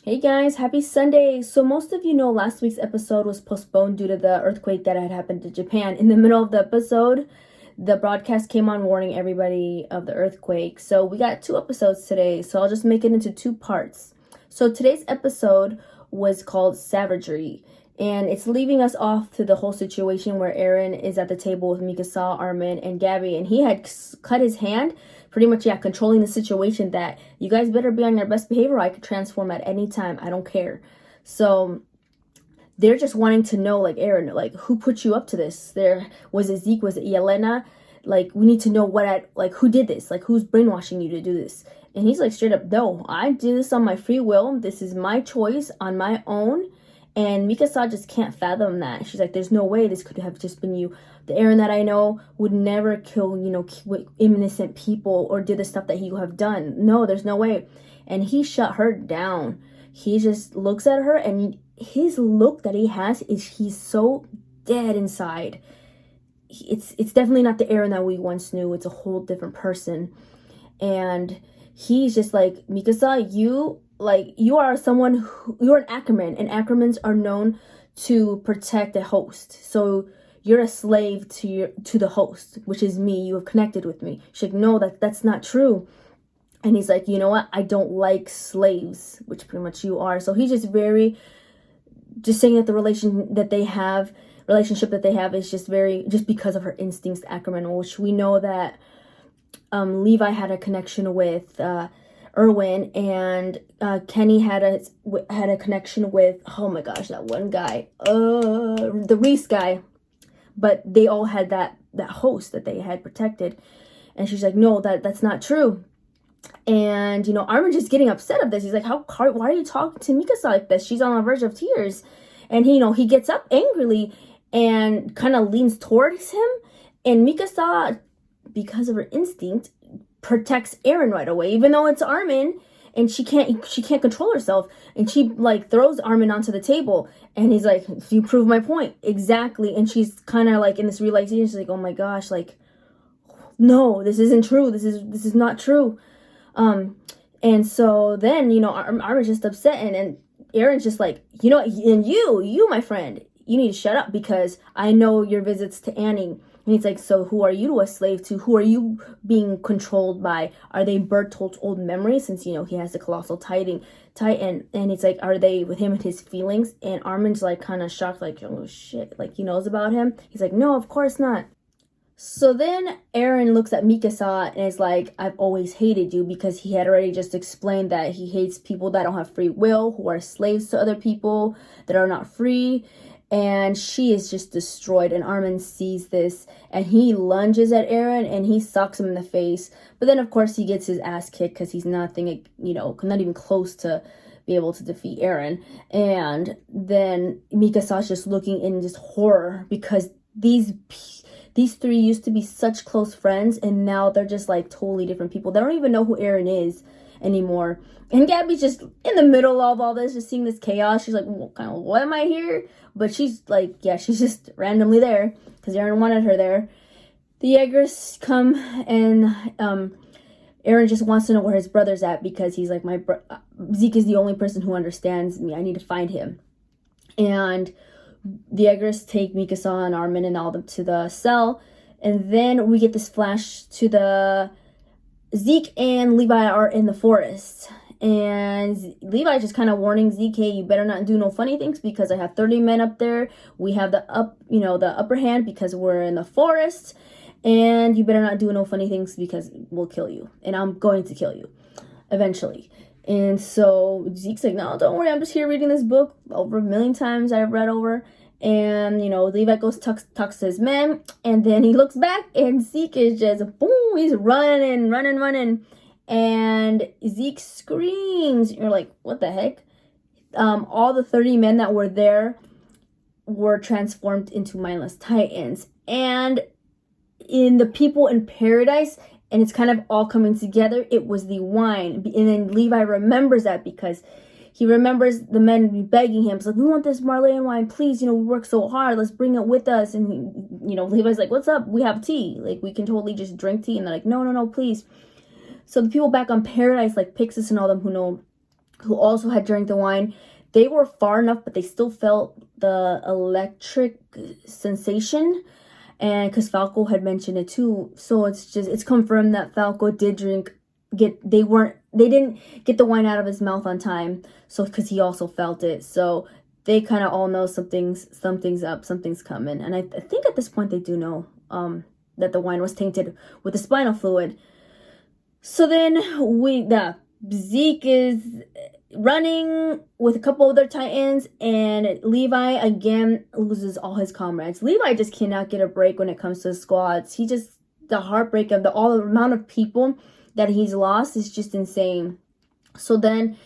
Hey guys, happy Sunday. So most of you know last week's episode was postponed due to the earthquake that had happened to Japan. In the middle of the episode, the broadcast came on warning everybody of the earthquake. So we got 2 episodes today, so I'll just make it into 2 parts. So today's episode was called Savagery, and it's leaving us off to the whole situation where Aaron is at the table with Mikasa, Armin, and Gabby, and he had cut his hand, pretty much, yeah, controlling the situation that you guys better be on your best behavior. I could transform at any time. I don't care. So they're just wanting to know, like, Aaron, like, who put you up to this? Was it Zeke? Was it Yelena? Like, we need to know who did this? Like, who's brainwashing you to do this? And he's like, straight up, no, I did this on my free will. This is my choice on my own. And Mikasa just can't fathom that. She's like, there's no way this could have just been you. The Aaron that I know would never kill, innocent people or do the stuff that you have done. No, there's no way. And he shut her down. He just looks at her, and his look that he has is he's so dead inside. It's definitely not the Aaron that we once knew. It's a whole different person. And he's just like, Mikasa, you are you're an Ackerman, and Ackermans are known to protect the host. So you're a slave to the host, which is me. You have connected with me. She's like, no, that's not true. And he's like, you know what? I don't like slaves, which pretty much you are. So he's just saying that the relationship that they have is just because of her instincts, Ackerman, which we know that Levi had a connection with Erwin, and Kenny had a connection with, oh my gosh, that one guy, the Reese guy. But they all had that host that they had protected. And she's like, no, that's not true. And Armin just getting upset of this. He's like, why are you talking to Mikasa like this? She's on the verge of tears. And he gets up angrily and kind of leans towards him, and Mikasa, because of her instinct, protects Aaron right away, even though it's Armin, and she can't control herself, and she throws Armin onto the table, and he's like, you prove my point exactly. And she's kind of in this realization. She's like, oh my gosh, no, this isn't true. This is not true. And so then Armin's just upset, and Aaron's just like, and you my friend, you need to shut up, because I know your visits to Annie. And he's like, so who are you a slave to? Who are you being controlled by? Are they Bertolt's old memories, since he has the colossal titan? And it's like, are they with him and his feelings? And Armin's kind of shocked, oh shit, he knows about him. He's like, no, of course not. So then Aaron looks at Mikasa and is like, I've always hated you, because he had already just explained that he hates people that don't have free will, who are slaves to other people, that are not free. And she is just destroyed, and Armin sees this, and he lunges at Aaron, and he socks him in the face. But then, of course, he gets his ass kicked, because he's nothing, not even close to be able to defeat Aaron. And then Mikasa's just looking in just horror, because these three used to be such close friends, and now they're just totally different people. They don't even know who Aaron is anymore. And Gabby's just in the middle of all this, just seeing this chaos. She's like, well, kind of, what am I here? But she's like, yeah, she's just randomly there because Aaron wanted her there. The Yeagers come, and Aaron just wants to know where his brother's at, because he's like, Zeke is the only person who understands me. I need to find him. And the Yeagers take Mikasa and Armin and all them to the cell. And then we get this flash to the Zeke and Levi are in the forest. And Levi just kind of warning Zeke, hey, you better not do no funny things, because I have 30 men up there. We have the upper hand because we're in the forest. And you better not do no funny things, because we'll kill you. And I'm going to kill you eventually. And so Zeke's like, no, don't worry. I'm just here reading this book over a million times I've read over. And, Levi goes, talks to his men. And then he looks back, and Zeke is just, boom, he's running. And Zeke screams. You're like, what the heck? All the 30 men that were there were transformed into mindless titans. And in the people in paradise, and it's kind of all coming together, it was the wine. And then Levi remembers that, because he remembers the men begging him. It's like, we want this Marleyan wine, please. We work so hard. Let's bring it with us. And, Levi's like, what's up? We have tea. We can totally just drink tea. And they're like, no, please. So the people back on Paradise, Pixis and all them who know who also had drank the wine. They were far enough, but they still felt the electric sensation. And because Falco had mentioned it too, so it's confirmed that Falco did they didn't get the wine out of his mouth on time, so because he also felt it, so they kind of all know something's up, something's coming. And I think at this point they do know that the wine was tainted with the spinal fluid. So then Zeke is running with a couple other Titans, and Levi again loses all his comrades. Levi just cannot get a break when it comes to squads. The heartbreak of the amount of people that he's lost is just insane. So then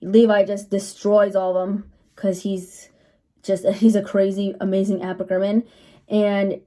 Levi just destroys all of them because he's a crazy, amazing Apocryphan. And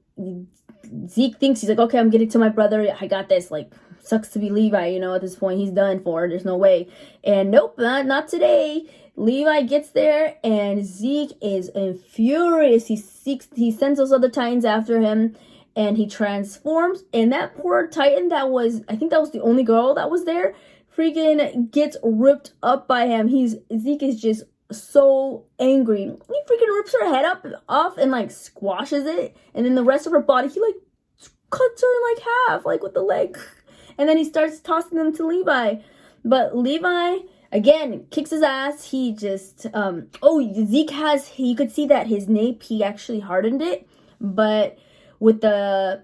Zeke thinks, he's like, okay, I'm getting to my brother. I got this. Like, sucks to be Levi, at this point. He's done for. There's no way. And nope, not today. Levi gets there, and Zeke is furious. He sends those other Titans after him, and he transforms. And that poor Titan I think that was the only girl that was there, freaking gets ripped up by him. Zeke is just so angry. He freaking rips her head off and like squashes it, and then the rest of her body, he like cuts her in like half, like with the leg. And then he starts tossing them to Levi. But Levi, again, kicks his ass. He just, Zeke you could see that his nape, he actually hardened it. But with the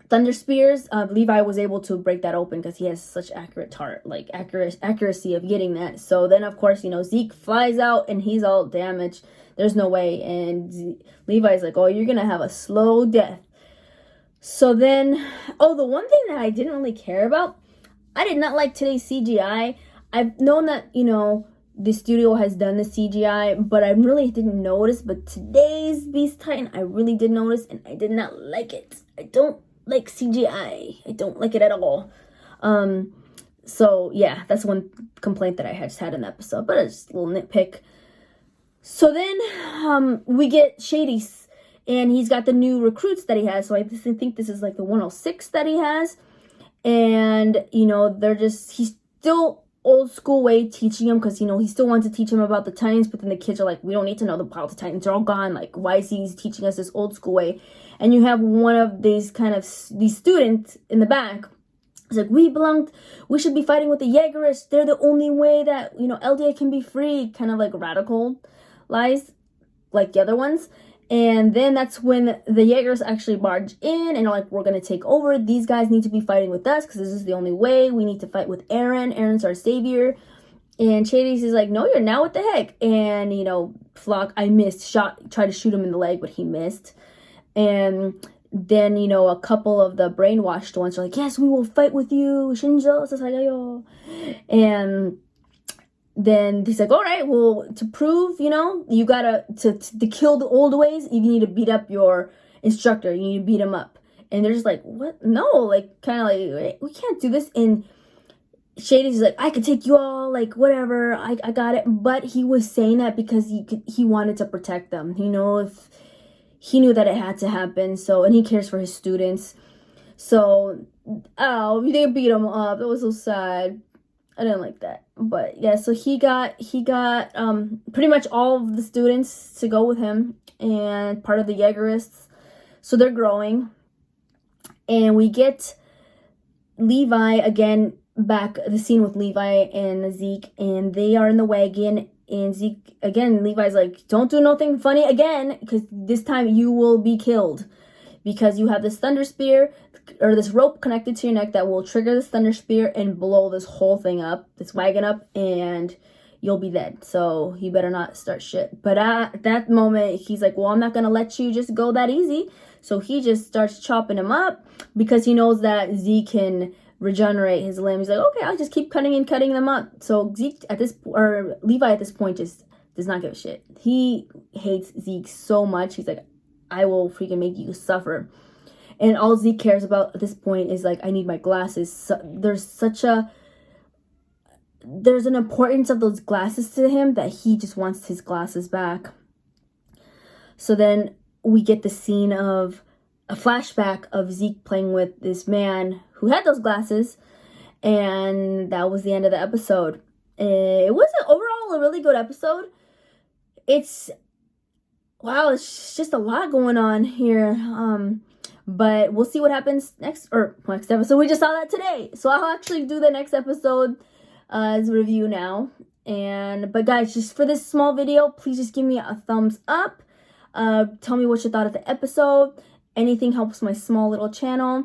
Thunder Spears, Levi was able to break that open because he has such accuracy of getting that. So then, of course, Zeke flies out and he's all damaged. There's no way. And Levi's like, oh, you're going to have a slow death. So then, the one thing that I didn't really care about, I did not like today's CGI. I've known that, the studio has done the CGI, but I really didn't notice. But today's Beast Titan, I really did notice, and I did not like it. I don't like CGI. I don't like it at all. So yeah, that's one complaint that I just had in the episode, but it's just a little nitpick. So then, we get Shady's. And he's got the new recruits that he has. So I think this is like the 106 that he has. And, he's still old school way teaching him. Because, he still wants to teach him about the Titans. But then the kids are like, we don't need to know about the Titans. They're all gone. Like, why is he teaching us this old school way? And you have one of these these students in the back. It's like, we should be fighting with the Jaegerists. They're the only way that, LDA can be free. Kind of like radical lies like the other ones. And then that's when the Jaegers actually barge in and are like, we're going to take over. These guys need to be fighting with us because this is the only way. We need to fight with Aaron. Aaron's our savior. And Chades is like, no, you're not. What the heck? And, Flock, I missed. Tried to shoot him in the leg, but he missed. And then, a couple of the brainwashed ones are like, yes, we will fight with you. Shinjo, sasayayo. And then he's like, all right, well, to prove, you gotta, to kill the old ways, you need to beat up your instructor. You need to beat him up. And they're just like, what? No, like, kind of like, we can't do this. And Shady's like, I could take you all, like, whatever, I got it. But he was saying that because he wanted to protect them. If he knew that it had to happen. So, and he cares for his students. So, they beat him up. It was so sad. I didn't like that. But yeah, so he got pretty much all of the students to go with him and part of the Jaegerists. So they're growing. And we get Levi again back, the scene with Levi and Zeke, and they are in the wagon. And Zeke, again, Levi's like, don't do nothing funny again, because this time you will be killed. Because you have this thunder spear, or this rope connected to your neck that will trigger this thunder spear and blow this whole thing up, this wagon up, and you'll be dead. So you better not start shit. But at that moment, he's like, well, I'm not going to let you just go that easy. So he just starts chopping him up because he knows that Zeke can regenerate his limb. He's like, okay, I'll just keep cutting them up. So Levi at this point just does not give a shit. He hates Zeke so much. He's like, I will freaking make you suffer. And all Zeke cares about at this point is like, I need my glasses. So there's an importance of those glasses to him that he just wants his glasses back. So then we get the scene of a flashback of Zeke playing with this man who had those glasses. And that was the end of the episode. It was overall a really good episode. It's just a lot going on here. But we'll see what happens next episode. We just saw that today, so I'll actually do the next episode as a review now. But guys, just for this small video, please just give me a thumbs up. Tell me what you thought of the episode. Anything helps my small little channel.